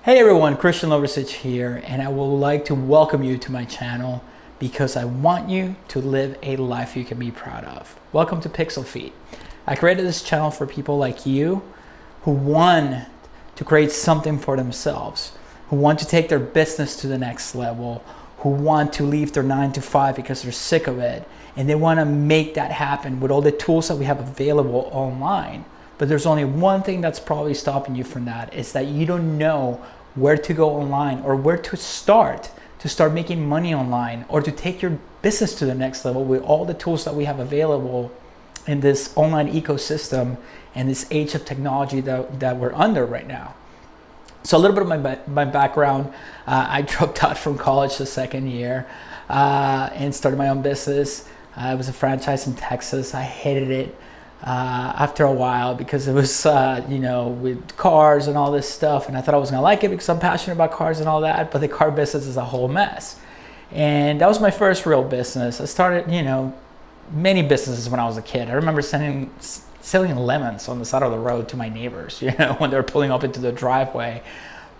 Hey everyone, Lovrecich here, and I would like to welcome you to my channel because I want you to live a life you can be proud of. Welcome to PixlFeed. I created this channel for people like you who want to create something for themselves, who want to take their business to the next level, who want to leave their 9 to 5 because they're sick of it, and they want to make that happen with all the tools that we have available online. But there's only one thing that's probably stopping you from that, is that you don't know where to go online or where to start making money online or to take your business to the next level with all the tools that we have available in this online ecosystem and this age of technology that we're under right now. So a little bit of my background, I dropped out from college the second year and started my own business. It was a franchise in Texas. I hated it after a while because it was, with cars and all this stuff. And I thought I was gonna like it because I'm passionate about cars and all that, but the car business is a whole mess. And that was my first real business. I started, many businesses when I was a kid. I remember selling lemons on the side of the road to my neighbors, when they were pulling up into the driveway.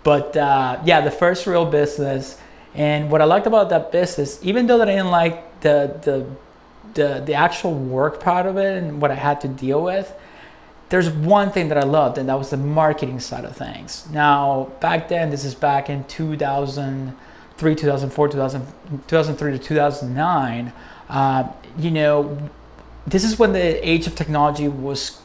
But yeah, the first real business. And what I liked about that business, even though that I didn't like the actual work part of it and what I had to deal with, there's one thing that I loved, and that was the marketing side of things. Now, back then, this is back in 2003, 2004, 2003 to 2009, this is when the age of technology was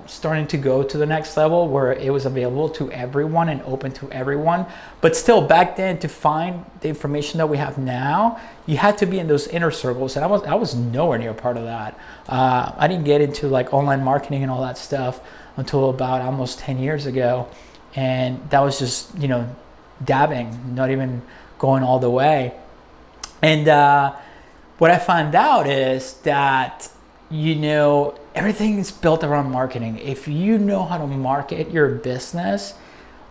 starting to go to the next level where it was available to everyone and open to everyone. But still, back then, to find the information that we have now, you had to be in those inner circles, and I was nowhere near part of that. I didn't get into like online marketing and all that stuff until about almost 10 years ago, and that was just dabbing, not even going all the way. And what I found out is that everything is built around marketing. If you know how to market your business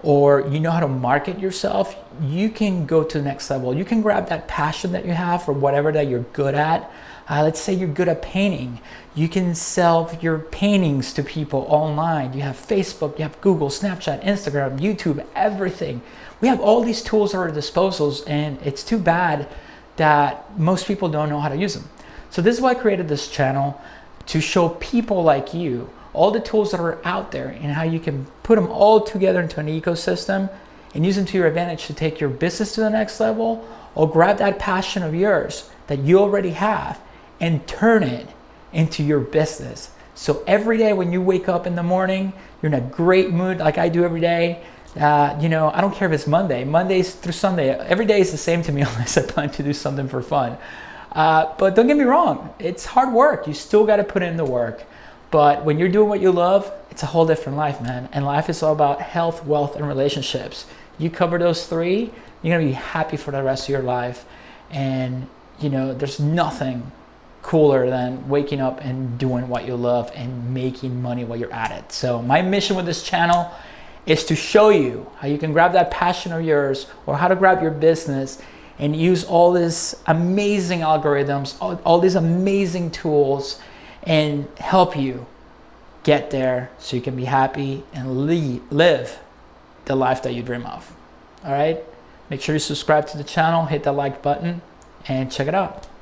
or you know how to market yourself, you can go to the next level. You can grab that passion that you have for whatever that you're good at. Let's say you're good at painting. You can sell your paintings to people online. You have Facebook, you have Google, Snapchat, Instagram, YouTube, everything. We have all these tools at our disposals, and it's too bad that most people don't know how to use them. So this is why I created this channel, to show people like you all the tools that are out there and how you can put them all together into an ecosystem and use them to your advantage to take your business to the next level, or grab that passion of yours that you already have and turn it into your business. So every day when you wake up in the morning, you're in a great mood like I do every day. I don't care if it's Mondays through Sunday, every day is the same to me unless I plan to do something for fun. But don't get me wrong, it's hard work. You still got to put in the work. But when you're doing what you love, it's a whole different life, man. And life is all about health, wealth, and relationships. You cover those three, you're going to be happy for the rest of your life. And, there's nothing cooler than waking up and doing what you love and making money while you're at it. So my mission with this channel is to show you how you can grab that passion of yours, or how to grab your business and use all these amazing algorithms, all these amazing tools, and help you get there so you can be happy and live the life that you dream of. All right? Make sure you subscribe to the channel, hit that like button, and check it out.